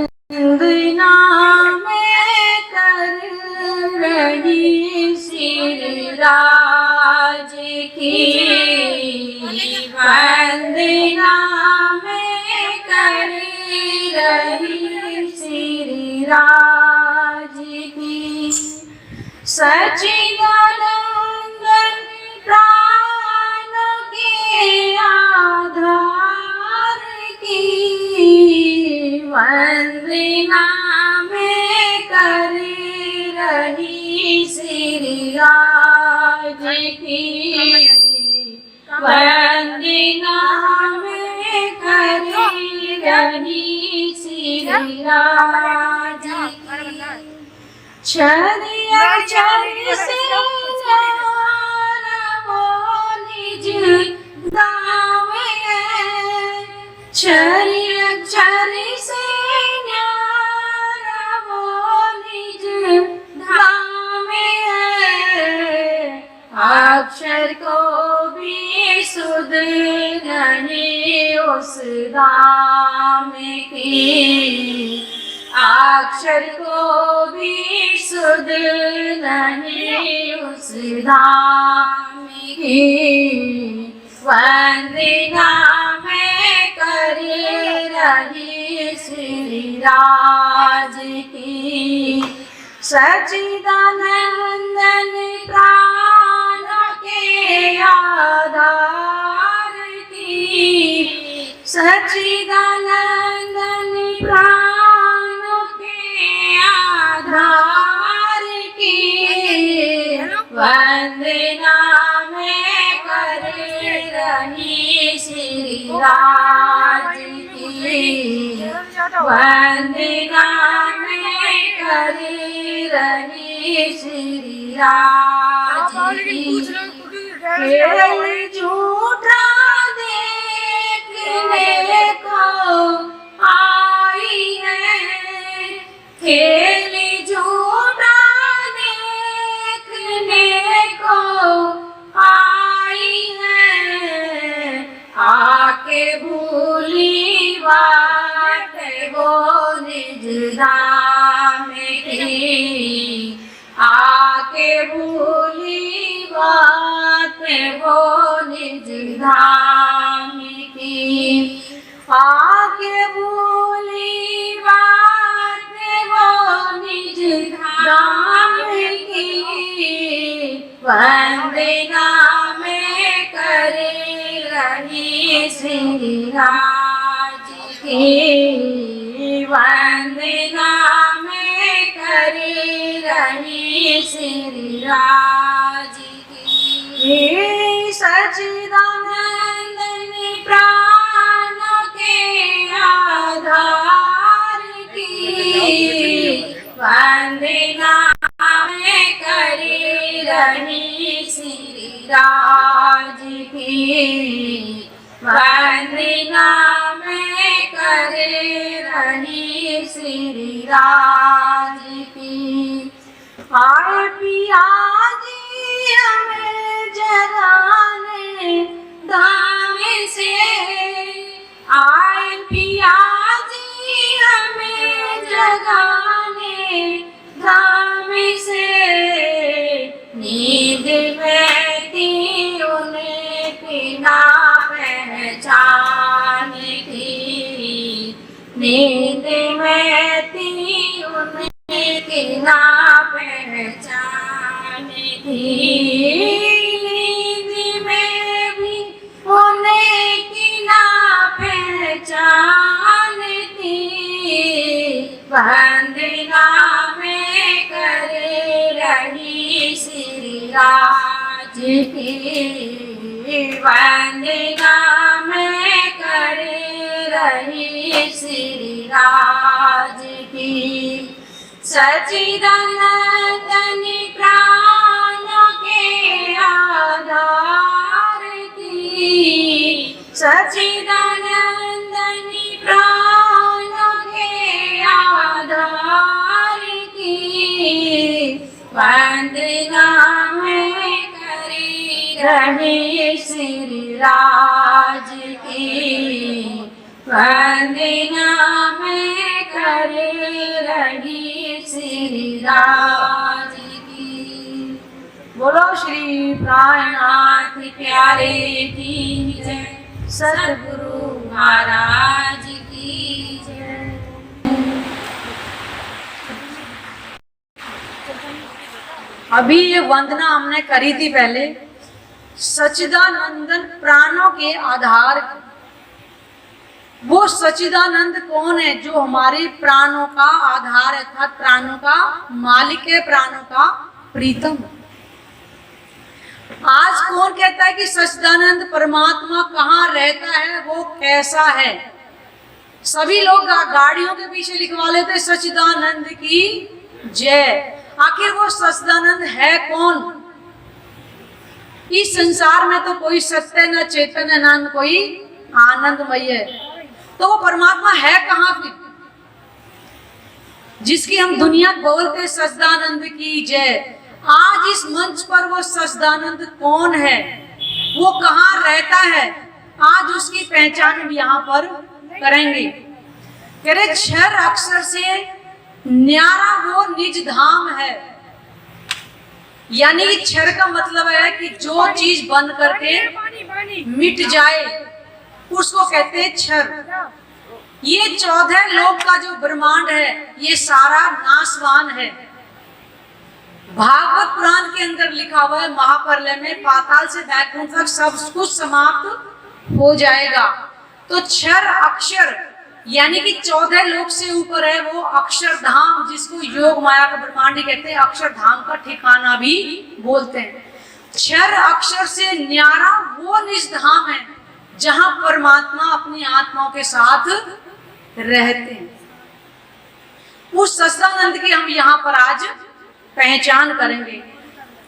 वंदना मैं कर रही सिरराज की, वंदना मैं कर रही सिरराज की। सच्चिदानंदन प्राण के आधार की, वंदना मैं कर रही सिरराज की, वंदना मैं कर रही सिरराज की। छरिया चर से वो निज धाम है, छरिया चर से वो निज धाम है। अक्षर को भी सुध नहीं उस धाम की, अक्षर को भी सुध नहीं उस धाम की। वंदना मैं कर रही सिरराज की, सच्चिदानंदन प्राण के आधार की, सच्चिदानंदन प्राण के आधार की। वंदना मैं कर रही सिरराज की, वंदना मैं कर रही सिरराज की। खेल झूठा देखने को आई है, खेल झूठा देखने को आई है। आके भूली बात वो निज धाम की, आके भूली बात वो निज धाम की, आके भूली बात वो निज धाम की। वंदना मैं कर रही सिरराज की, वंदना मैं कर रही सिरराज की। सच्चिदानंदन प्राण के आधार की, वंदना मैं कर रही सिरराज की, वंदना मैं कर रही सिरराज की। आए पिया जी हमें जगाने धाम से, आए पिया जी हमें जगाने धाम से। नींद में थी उनकी ना पहचान की, नींद में थी उनकी ना पहचान थी। नींद में भी उनकी ना पहचान थी। वंदना मैं कर रही सिरराज की, वंदना मैं कर रही सिरराज की। सच्चिदानंदन प्राण के आधार की, सच्चिदानंदन प्राण के आधार की। वंदना मैं कर रही सिरराज की, वंदना मैं करे रही श्री राज की। बोलो श्री प्राणनाथ प्यारे की जय, सद्गुरु महाराज की जय। अभी ये वंदना हमने करी थी पहले सच्चिदानंदन प्राणों के आधार की। वो सच्चिदानंद कौन है? जो हमारे प्राणों का आधार है, अर्थात प्राणों का मालिक है, प्राणों का प्रीतम। आज कौन कहता है कि सच्चिदानंद परमात्मा कहाँ रहता है, वो कैसा है? सभी लोग गाड़ियों के पीछे लिखवा लेते सच्चिदानंद की जय। आखिर वो सच्चिदानंद है कौन? इस संसार में तो कोई सत्य न चेतन न कोई आनंदमय है, तो वो परमात्मा है कहाँ फिर, जिसकी हम दुनिया बोलते सच्चिदानंद की जय। आज इस मंच पर वो सच्चिदानंद कौन है, वो कहाँ रहता है, आज उसकी पहचान हम यहाँ पर करेंगे। कह रहे क्षर अक्षर से न्यारा वो निज धाम है। यानी क्षर का मतलब है कि जो चीज बन करके मिट जाए उसको कहते हैं क्षर। ये 14 लोक का जो ब्रह्मांड है ये सारा नाशवान है। भागवत पुराण के अंदर लिखा हुआ है महाप्रलय में पाताल से वैकुंठ तक सब कुछ समाप्त हो जाएगा। तो क्षर अक्षर यानी कि 14 लोक से ऊपर है वो अक्षरधाम, जिसको योग माया का ब्रह्मांड कहते हैं, अक्षरधाम का ठिकाना भी बोलते हैं। क्षर अक्षर से न्यारा वो निज धाम है जहां परमात्मा अपनी आत्माओं के साथ रहते हैं। उस सच्चिदानंद की हम यहाँ पर आज पहचान करेंगे।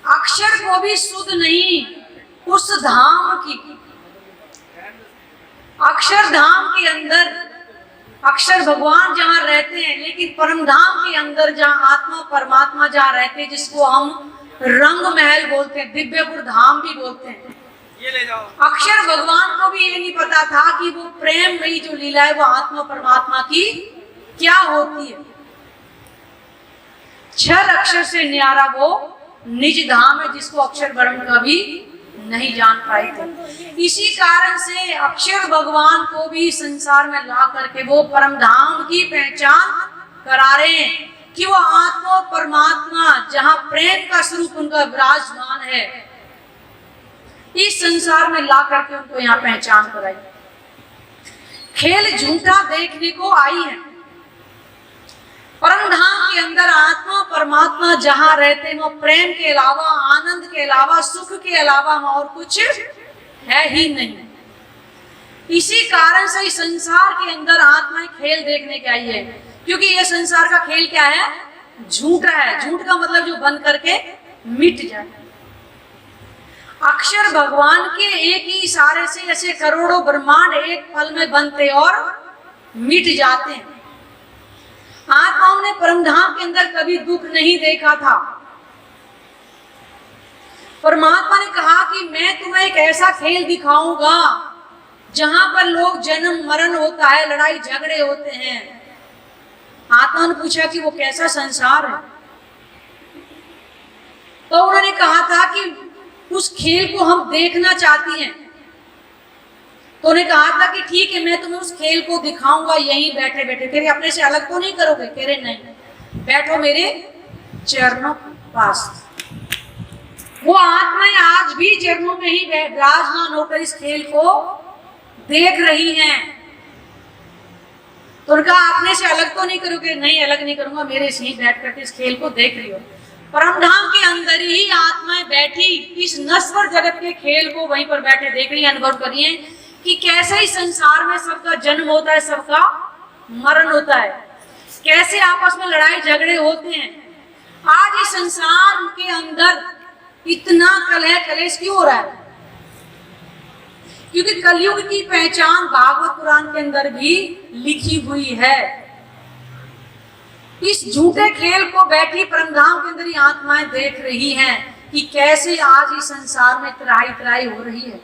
अक्षर को भी शुद्ध नहीं, उस धाम की, अक्षरधाम के अंदर अक्षर भगवान जहाँ रहते हैं, लेकिन परम धाम के अंदर जहाँ आत्मा परमात्मा जहाँ रहते हैं, जिसको हम रंग महल बोलते हैं, दिव्यपुर धाम भी बोलते हैं। ये ले जाओ। अक्षर भगवान को भी ये नहीं पता था कि वो प्रेम में जो लीला है वो आत्मा परमात्मा की क्या होती है। क्षर अक्षर से न्यारा वो निज धाम है, जिसको अक्षर ब्रह्म कभी नहीं जान पाए थे। इसी कारण से अक्षर भगवान को भी संसार में ला करके वो परम धाम की पहचान करा रहे हैं कि वो आत्मा परमात्मा जहां प्रेम का स्वरूप उनका विराजमान है, इस संसार में ला करके उनको यहाँ पहचान कराई। खेल झूठा देखने को आई है। परम धाम के अंदर आत्मा परमात्मा जहां रहते हैं वो प्रेम के अलावा, आनंद के अलावा, सुख के अलावा और कुछ है ही नहीं। इसी कारण से इस संसार के अंदर आत्माएं खेल देखने के आई है, क्योंकि ये संसार का खेल क्या है? झूठा है। झूठ का मतलब जो बन करके मिट जाए। अक्षर भगवान के एक ही इशारे से ऐसे करोड़ों ब्रह्मांड एक पल में बनते और मिट जाते हैं। आत्माओं ने परमधाम के अंदर कभी दुख नहीं देखा था। परमात्मा ने कहा कि मैं तुम्हें एक ऐसा खेल दिखाऊंगा जहां पर लोग जन्म मरण होता है, लड़ाई झगड़े होते हैं। आत्मा ने पूछा कि वो कैसा संसार है, तो उन्होंने कहा था कि उस खेल को हम देखना चाहती हैं। तो उन्हें कहा था कि ठीक है, मैं तुम्हें उस खेल को दिखाऊंगा यहीं बैठे बैठे। तेरे अपने से अलग तो नहीं करोगे? कह रहे नहीं, बैठो मेरे चरणों के पास। वो आत्माएं आज भी चरणों में ही विराजमान होकर इस खेल को देख रही हैं। तो उनका अपने से अलग तो नहीं करोगे? नहीं, अलग नहीं करूंगा, मेरे से ही बैठ करके इस खेल को देख रही हो। परमधाम के अंदर ही आत्माएं बैठी इस नश्वर जगत के खेल को वहीं पर बैठे देख रही है, अनुभव करिए कि कैसे ही संसार में सबका जन्म होता है, सबका मरण होता है, कैसे आपस में लड़ाई झगड़े होते हैं। आज इस संसार के अंदर इतना कलह कलेश क्यों हो रहा है? क्योंकि कलयुग की पहचान भागवत पुराण के अंदर भी लिखी हुई है। इस झूठे खेल को बैठी परमधाम के अंदर ही आत्माएं देख रही हैं कि कैसे आज इस संसार में त्राही त्राही हो रही है।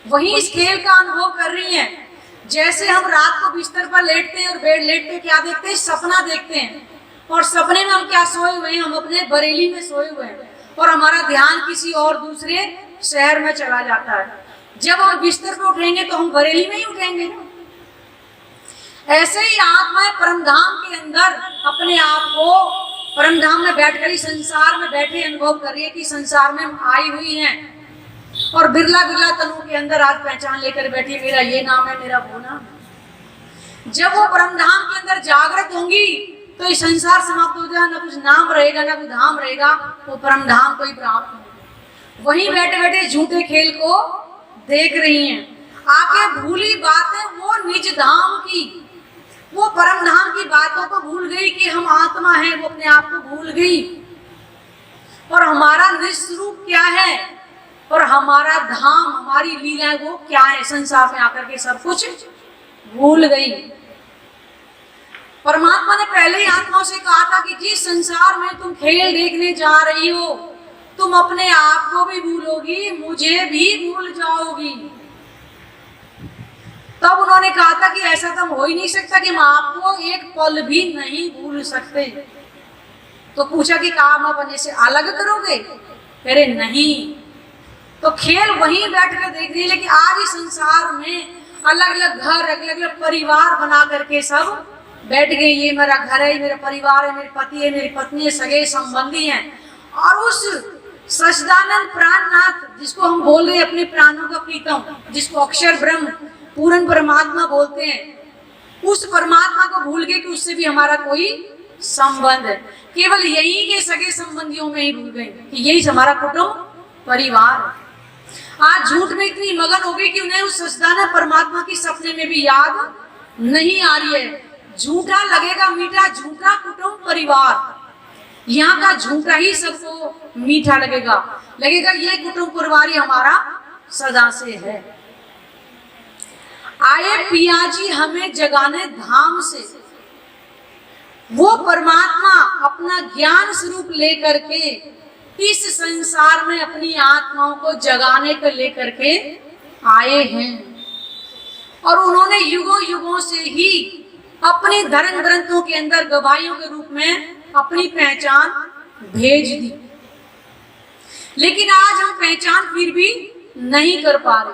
वही इस खेल का अनुभव कर रही हैं। जैसे हम रात को बिस्तर पर लेटते हैं और बेड लेट के क्या देखते हैं, सपना देखते हैं, और सपने में हम क्या सोए हुए हैं, हम अपने बरेली में सोए हुए हैं और हमारा ध्यान किसी और दूसरे शहर में चला जाता है। जब हम बिस्तर पर उठेंगे तो हम बरेली में ही उठेंगे। ऐसे ही आत्माएं परमधाम के अंदर अपने आप को परमधाम में बैठकर ही संसार में बैठे अनुभव कर रही है कि संसार में हम आई हुई हैं और बिरला बिरला तनु के अंदर आज पहचान लेकर बैठी, मेरा ये नाम है, मेरा वो नाम है। जब वो परमधाम के अंदर जागृत होंगी तो ये संसार समाप्त हो जाएगा, ना कुछ नाम रहेगा ना कुछ धाम रहेगा, वो परमधाम को ही प्राप्त होगा। वहीं बैठे बैठे झूठे खेल को देख रही हैं। आके भूली बातें वो निज धाम की, वो परम धाम की बातों को भूल गई कि हम आत्मा हैं, वो अपने आप को भूल गई और हमारा निस्वरूप क्या है और हमारा धाम, हमारी लीला वो क्या है, संसार में आकर के सब कुछ भूल गई। परमात्मा ने पहले ही आत्माओं से कहा था कि जिस संसार में तुम खेल देखने जा रही हो, तुम अपने आप को भी भूलोगी, मुझे भी भूल जाओगी। तब उन्होंने कहा था कि ऐसा तो हो ही नहीं सकता कि हम आपको एक पल भी नहीं भूल सकते। तो पूछा कि काम अपने से अलग करोगे? अरे नहीं। तो खेल वहीं बैठ कर देख रही है, लेकिन आज इस संसार में अलग अलग घर, अलग अलग परिवार बना करके सब बैठ गए। ये मेरा घर है, मेरा परिवार है, मेरे पति है, मेरी पत्नी है, सगे संबंधी हैं। और उस सच्चिदानंद प्राणनाथ जिसको हम बोल रहे हैं अपने प्राणों का प्रीतम, जिसको अक्षर ब्रह्म पूर्ण परमात्मा बोलते हैं, उस परमात्मा को भूल गए कि उससे भी हमारा कोई संबंध है। केवल यही के सगे संबंधियों में ही भूल गए कि यही हमारा कुटुंब परिवार। आज झूठ में इतनी मगन हो गई कि उन्हें उस सच्चिदानंद परमात्मा की सपने में भी याद नहीं आ रही है। झूठा लगेगा मीठा, झूठा कुटुंब परिवार, यहाँ का झूठा ही सबको मीठा लगेगा, लगेगा ये कुटुंब परिवार हमारा सदा से है। आए पियाजी हमें जगाने धाम से, वो परमात्मा अपना ज्ञान स्वरूप लेकर के इस संसार में अपनी आत्माओं को जगाने को लेकर के आए हैं और उन्होंने युगों युगों से ही अपने धर्म ग्रंथों के अंदर गवाहियों के रूप में अपनी पहचान भेज दी। लेकिन आज हम पहचान फिर भी नहीं कर पा रहे।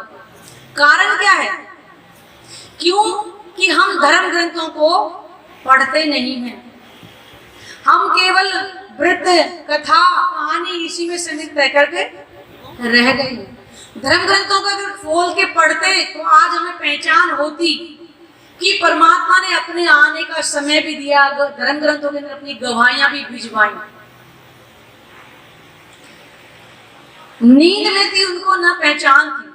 कारण क्या है? क्यों? कि हम धर्म ग्रंथों को पढ़ते नहीं हैं। हम केवल वृत्त, कथा, कहानी इसी में सीमित रह करके रह गए। धर्म ग्रंथों को अगर खोल के पढ़ते तो आज हमें पहचान होती कि परमात्मा ने अपने आने का समय भी दिया, धर्म ग्रंथों के अंदर अपनी गवाहियां भी भिजवाई। नींद में थी उनको न पहचान थी,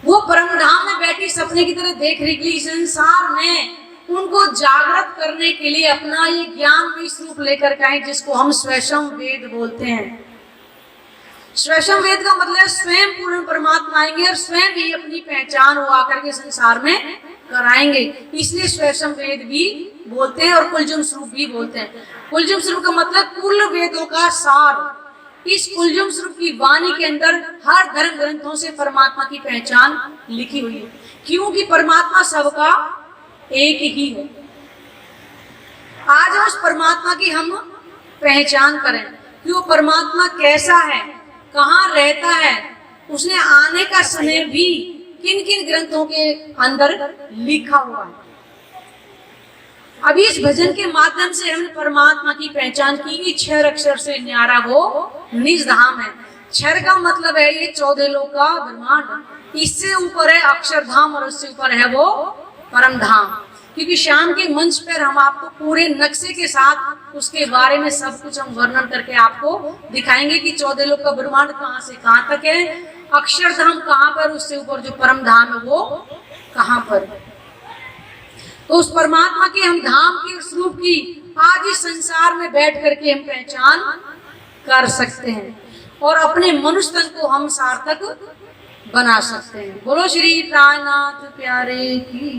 वो परमधाम में बैठी सपने की तरह देख रही थी। संसार में उनको जागृत करने के लिए अपना ये ज्ञान में स्वरूप लेकर के आए, जिसको हम स्वयं वेद बोलते हैं। स्वयं वेद का मतलब स्वयं पूर्ण परमात्मा आएंगे और स्वयं ही अपनी पहचान वो आकर के संसार में कराएंगे। इसलिए स्वयं वेद भी बोलते हैं और कुलजुम स्वरूप भी बोलते हैं। कुलजुम स्वरूप का मतलब कुल वेदों का सार। इस कुलजुम स्वरूप की वाणी के अंदर हर धर्म ग्रंथों से परमात्मा की पहचान लिखी हुई है, क्योंकि परमात्मा सबका एक ही है। आज उस परमात्मा की हम पहचान करें कि वो परमात्मा कैसा है, कहाँ रहता है, उसने आने का समय भी किन किन ग्रंथों के अंदर लिखा हुआ है। अभी इस भजन के माध्यम से हमने परमात्मा की पहचान की कि 6 अक्षर से न्यारा वो निज धाम है। 6 का मतलब है ये 14 लोक का ब्रह्मांड, इससे ऊपर है अक्षरधाम और उससे ऊपर है वो परम धाम। क्योंकि शाम के मंच पर हम आपको पूरे नक्शे के साथ उसके बारे में सब कुछ हम वर्णन करके आपको दिखाएंगे कि 14 लोक का ब्रह्मांड कहाँ से कहाँ तक है, अक्षरधाम कहाँ पर, उससे ऊपर जो परम धाम है वो कहाँ पर। तो उस परमात्मा के हम धाम के स्वरूप की आज इस संसार में बैठ करके हम पहचान कर सकते हैं और अपने मनुष्य तन को हम सार्थक बना सकते हैं। बोलो श्री प्राणनाथ प्यारे की।